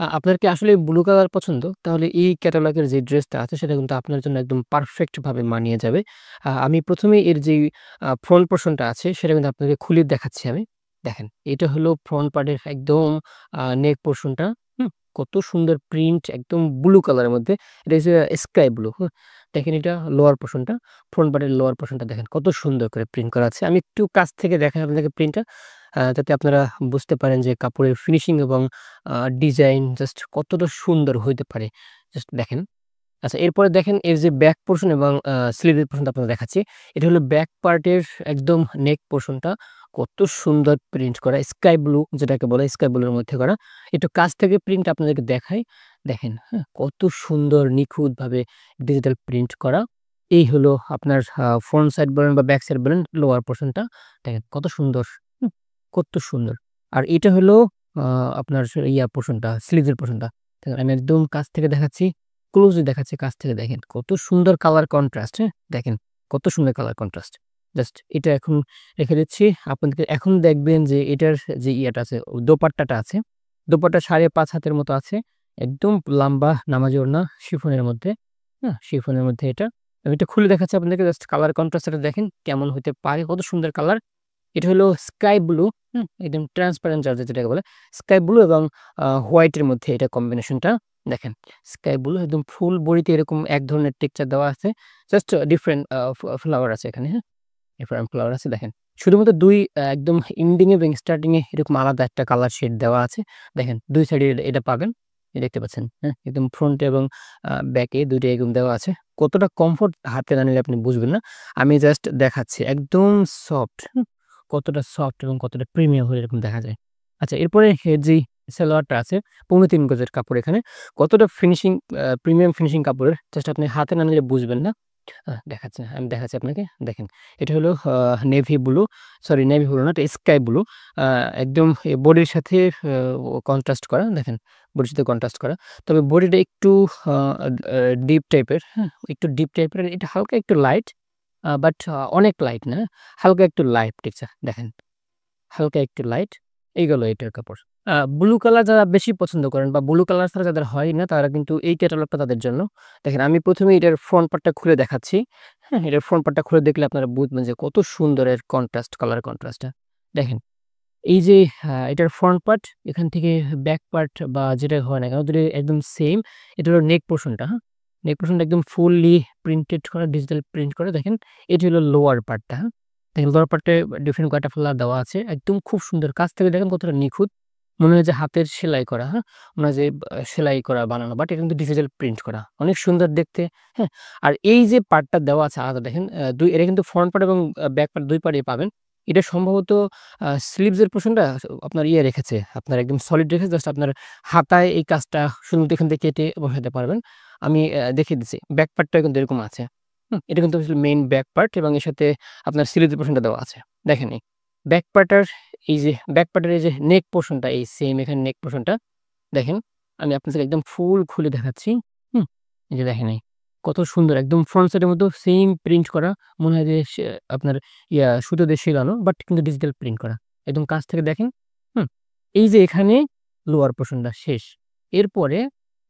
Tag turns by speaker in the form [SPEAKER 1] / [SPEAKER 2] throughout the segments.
[SPEAKER 1] আপনার কি আসলে ব্লু কালার পছন্দ? তাহলে এই ক্যাটালগের যে ড্রেসটা আছে সেটা কিন্তু আপনার জন্য একদম পারফেক্ট ভাবে মানিয়ে যাবে। আমি ১ম এই এর যেই ফ্রন্ট পোরশনটা আছে সেটা কিন্তু আপনাকে খুলে দেখাচ্ছি আমি। দেখেন, এটা হলো ফ্রন্ট পার্টের একদম নেক পোরশনটা। হুম? কত সুন্দর প্রিন্ট একদম ব্লু কালারের মধ্যে। এটা হচ্ছে স্কাই ব্লু, হ্যাঁ? দেখেন এটা লোয়ার পোরশনটা, ফ্রন্ট পার্টের লোয়ার পোরশনটা দেখেন কত সুন্দর করে প্রিন্ট করা আছে। আমি একটু কাছ থেকে দেখাই আপনাকে প্রিন্টটা, যাতে আপনারা বুঝতে পারেন যে কাপড়ের ফিনিশিং এবং ডিজাইন জাস্ট কতটা সুন্দর হইতে পারে। জাস্ট দেখেন। আচ্ছা, এরপরে দেখেন এর যে ব্যাক পোরশন এবং স্লিভের পোরশনটা আপনাদের দেখাচ্ছি। এটা হলো ব্যাক পার্টের একদম নেক পোরশনটা। কত সুন্দর প্রিন্ট করা স্কাই ব্লু যেটাকে বলে স্কাই ব্লুর মধ্যে করা। একটু কাছ থেকে প্রিন্ট আপনাদেরকে দেখাই। দেখেন, হ্যাঁ? কত সুন্দর নিখুঁতভাবে ডিজিটাল প্রিন্ট করা। এই হলো আপনার ফ্রন্ট সাইড বলেন বা ব্যাক সাইড বলেন লোয়ার পোরশনটা। দেখেন কত সুন্দর, হুম? কত সুন্দর। আর এটা হলো আ আপনার পোরশনটা, স্লিভের পোরশনটা। দেখেন আমি একদম কাছ থেকে দেখাচ্ছি। ক্লোজলি দেখাচ্ছি, কাছ থেকে দেখেন। কত সুন্দর কালার কন্ট্রাস্ট, হ্যাঁ? দেখেন কত সুন্দর কালার কন্ট্রাস্ট। জাস্ট এটা এখন রেখে দিচ্ছি। আপনাদেরকে এখন দেখবেন যে এটার যে আছে, দোপাট্টাটা আছে। দোপাট্টা ৫.৫ হাতের মতো আছে। একদম লম্বা নামাজি ওড়না শিফনের মধ্যে, হ্যাঁ? শিফনের মধ্যে এটা। আমি এটা খুলে দেখাচ্ছি আপনাদেরকে, জাস্ট কালার কন্ট্রাস্টটা দেখেন কেমন হইতে পারে। কত সুন্দর কালার। এটা হলো স্কাই ব্লু, হুম? একদম ট্রান্সপারেন্ট জর্জেট যেটাকে বলে। স্কাই ব্লু এবং হোয়াইটের মধ্যে এটা কম্বিনেশনটা। দেখেন, স্কাই ব্লু একদম ফুল বডিতে এরকম এক ধরনের টেক্সচার দেওয়া আছে। জাস্ট ডিফারেন্ট ফ্লাওয়ার আছে এখানে, হ্যাঁ? ডিফারেন্ট ফ্লাওয়ার আছে দেখেন। শুধুমাত্র ২ একদম এন্ডিং এ এবং স্টার্টিং এ এরকম আলাদা একটা কালার শেড দেওয়া আছে। দেখেন ২ সাইডে এটা পাবেন। এই দেখতে পাচ্ছেন, হ্যাঁ? একদম ফ্রন্ট এবং ব্যাক এ ২ টাই এরকম দেওয়া আছে। কতটা কমফোর্ট হাতে না নিলে আপনি বুঝবেন না। আমি জাস্ট দেখাচ্ছি। একদম সফট, হুম? কতটা সফট এবং কতটা প্রিমিয়াম হলে এরকম দেখা যায়। আচ্ছা, এরপরে এর যেই সালোয়ারটা আছে ৩.৫ গজের কাপড় এখানে। কতটা ফিনিশিং প্রিমিয়াম ফিনিশিং কাপড়ের জাস্ট আপনি হাতে না নিলে বুঝবেন না। দেখাচ্ছি, আমি দেখাচ্ছি আপনাকে। দেখেন, এটা হলো navy blue, sorry navy blue না, এটা স্কাই ব্লু। আ একদম বডির সাথে কন্ট্রাস্ট করা। দেখেন, বডির সাথে কন্ট্রাস্ট করা। তবে বডিটা একটু আ আ ডিপ টাইপের, হ্যাঁ? একটু ডিপ টাইপের। এটা হালকা একটু লাইট, বাট অনেক লাইট না। হালকা একটু লাইট টেক্সচার। দেখেন, হালকা একটু লাইট। এই গেল এটার কাপড়। ব্লু কালার যারা বেশি পছন্দ করেন বা ব্লু কালার ছাড়া যাদের হয় না তারা কিন্তু এই ক্যাটালগটা তাদের জন্য। দেখেন, আমি ১ম এ এটার ফ্রন্ট পার্টটা খুলে দেখাচ্ছি। হ্যাঁ? এটার ফ্রন্ট পার্টটা খুলে দেখলে আপনারা বুঝবেন যে কত সুন্দর এর কন্ট্রাস্ট, কালার কন্ট্রাস্টটা। দেখেন, এই যে এটার ফ্রন্ট পার্ট, এখান থেকে ব্যাক পার্ট বা যেটাই হয় না কেন, দুটোই একদম সেম। এটা হলো নেক পোরশনটা, হ্যাঁ? নেক পোরশনটা একদম ফুললি প্রিন্টেড করা, ডিজিটাল প্রিন্ট করা। দেখেন, এটা হলো লোয়ার পার্টটা, হ্যাঁ? দেখেন লোয়ার পার্টে ডিফারেন্ট কয়েকটা ফ্লাওয়ার দেওয়া আছে। একদম খুব সুন্দর। কাছ থেকে দেখেন কতটা নিখুঁত। মনে হয় যে হাতের সেলাই করা, হ্যাঁ? মনে হয় যে সেলাই করা বানানো, বাট এটা কিন্তু ডিজিটাল প্রিন্ট করা। অনেক সুন্দর দেখতে, হ্যাঁ? আর এই যে পার্টটা দেওয়া আছে আলাদা দেখেন, ২ এটা কিন্তু ফ্রন্ট পার্ট এবং ব্যাক পার্ট ২ পার্টেই পাবেন। এটা সম্ভবত স্লিভস এর পোরশনটা আপনার রেখেছে। আপনার একদম সলিড রেখেছে, জাস্ট আপনার হাতায় এই কাজটা শুধুমাত্র এখান থেকে কেটে বসাতে পারবেন। আমি দেখিয়ে দিচ্ছি। ব্যাক পার্টটাও কিন্তু এরকম আছে। হুম? এটা কিন্তু আসলে মেইন ব্যাক পার্ট এবং এর সাথে আপনার স্লিভস এর পোরশনটা দেওয়া আছে। দেখেন, ব্যাক পার্টার এই যে ব্যাক পার্টের এই যে নেক পোরশনটা, এই সেম এখানে নেক পোরশনটা দেখেন। আমি আপনাদেরকে একদম ফুল খুলে দেখাচ্ছি। হুম? এই যে দেখেন, কত সুন্দর একদম ফ্রন্ট সাইডের মধ্যেও সেম প্রিন্ট করা। মনে হয় যে আপনার সুতো দিয়ে সেলানো, বাট কিন্তু ডিজিটাল প্রিন্ট করা। একদম কাছ থেকে দেখেন। হুম? এই যে এখানে লোয়ার পোরশনটা শেষ। এরপরে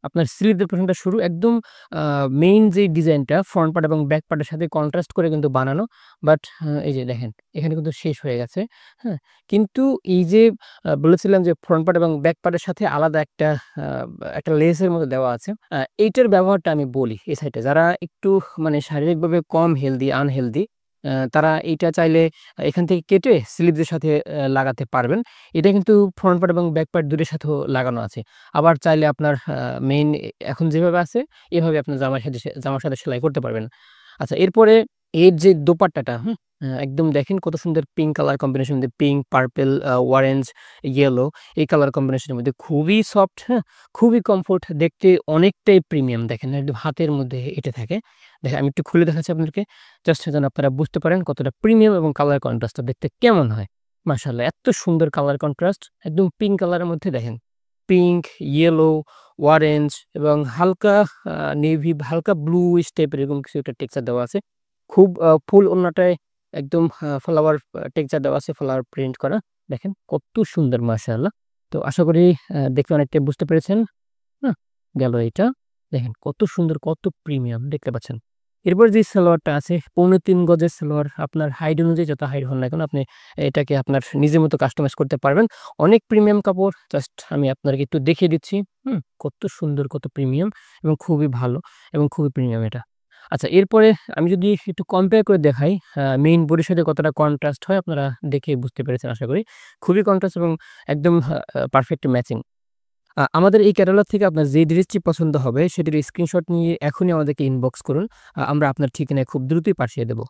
[SPEAKER 1] আপনার স্লিভের পোরশনটা শুরু। একদম আ মেইন যে ডিজাইনটা ফ্রন্ট পার্ট এবং ব্যাক পার্টের সাথে কন্ট্রাস্ট করে কিন্তু বানানো। বাট এই যে দেখেন, এখানে কিন্তু শেষ হয়ে গেছে। হ্যাঁ? কিন্তু এই যে বলেছিলাম যে ফ্রন্ট পার্ট এবং ব্যাক পার্টের সাথে আলাদা আ একটা লেসের মতো দেওয়া আছে। এইটার ব্যবহারটা আমি বলি এই সাইডে। যারা একটু মানে শারীরিকভাবে কম হেলথি, আনহেলথি, তারা এইটা চাইলে এখান থেকে কেটে স্লিভসের সাথে লাগাতে পারবেন। এটা কিন্তু ফ্রন্ট পার্ট এবং ব্যাক পার্ট ২ টার সাথেও লাগানো আছে। আবার চাইলে আপনার মেইন এখন যেভাবে আছে এভাবে আপনার জামার সাথে সেলাই করতে পারবেন। আচ্ছা, এরপরে এর যে দোপাট্টাটা, হুম? একদম দেখেন কত সুন্দর পিঙ্ক কালার কম্বিনেশন দিয়ে পিঙ্ক, পার্পল, অরেঞ্জ, ইয়েলো এই কালার কম্বিনেশনের মধ্যে খুবই সফট, হ্যাঁ? খুবই কমফোর্ট, দেখতে অনেকটাই প্রিমিয়াম। দেখেন একদম হাতের মধ্যে এঁটে থাকে। দেখেন, আমি একটু খুলে দেখাচ্ছি আপনাদেরকে, জাস্ট যেন আপনারা বুঝতে পারেন কতটা প্রিমিয়াম এবং কালার কন্ট্রাস্টটা দেখতে কেমন হয়। মাশাআল্লাহ, এত সুন্দর কালার কন্ট্রাস্ট একদম পিঙ্ক কালারের মধ্যে দেখেন। পিঙ্ক, ইয়েলো, অরেঞ্জ এবং হালকা নেভি, হালকা ব্লুইশ টাইপের এরকম কিছু একটা টেক্সচার দেওয়া আছে। খুব ফুল ওড়নাটায় একদম ফ্লাওয়ার টেক্সচার দেওয়া আছে, ফ্লাওয়ার প্রিন্ট করা। দেখেন কত সুন্দর মাশাআল্লাহ। তো আশা করি দেখে অনেকটাই বুঝতে পেরেছেন। না? গেল এইটা। দেখেন কত সুন্দর, কত প্রিমিয়াম দেখতে পাচ্ছেন। এরপর যে সালোয়ারটা আছে ৩.৫ গজের সালোয়ার আপনার হাইট অনুযায়ী যত হাইট হন না কেন আপনি এটাকে আপনার নিজের মতো কাস্টমাইজ করতে পারবেন। অনেক প্রিমিয়াম কাপড় জাস্ট আমি আপনাকে একটু দেখিয়ে দিচ্ছি। কত সুন্দর, কত প্রিমিয়াম এবং খুবই ভালো এবং খুবই প্রিমিয়াম এটা। আচ্ছা এরপরে আমি যদি একটু কম্পেয়ার করে দেখাই মেইন বডির সাথে কতটা কন্ট্রাস্ট হয় আপনারা দেখে বুঝতে পেরেছেন আশা করি। খুবই কন্ট্রাস্ট এবং একদম পারফেক্ট ম্যাচিং। আমাদের এই ক্যাটালগ থেকে আপনার যে ড্রেসটি পছন্দ হবে সেটির স্ক্রিনশট নিয়ে এখনই আমাদেরকে ইনবক্স করুন। আমরা আপনার ঠিকানায় খুব দ্রুতই পাঠিয়ে দেব।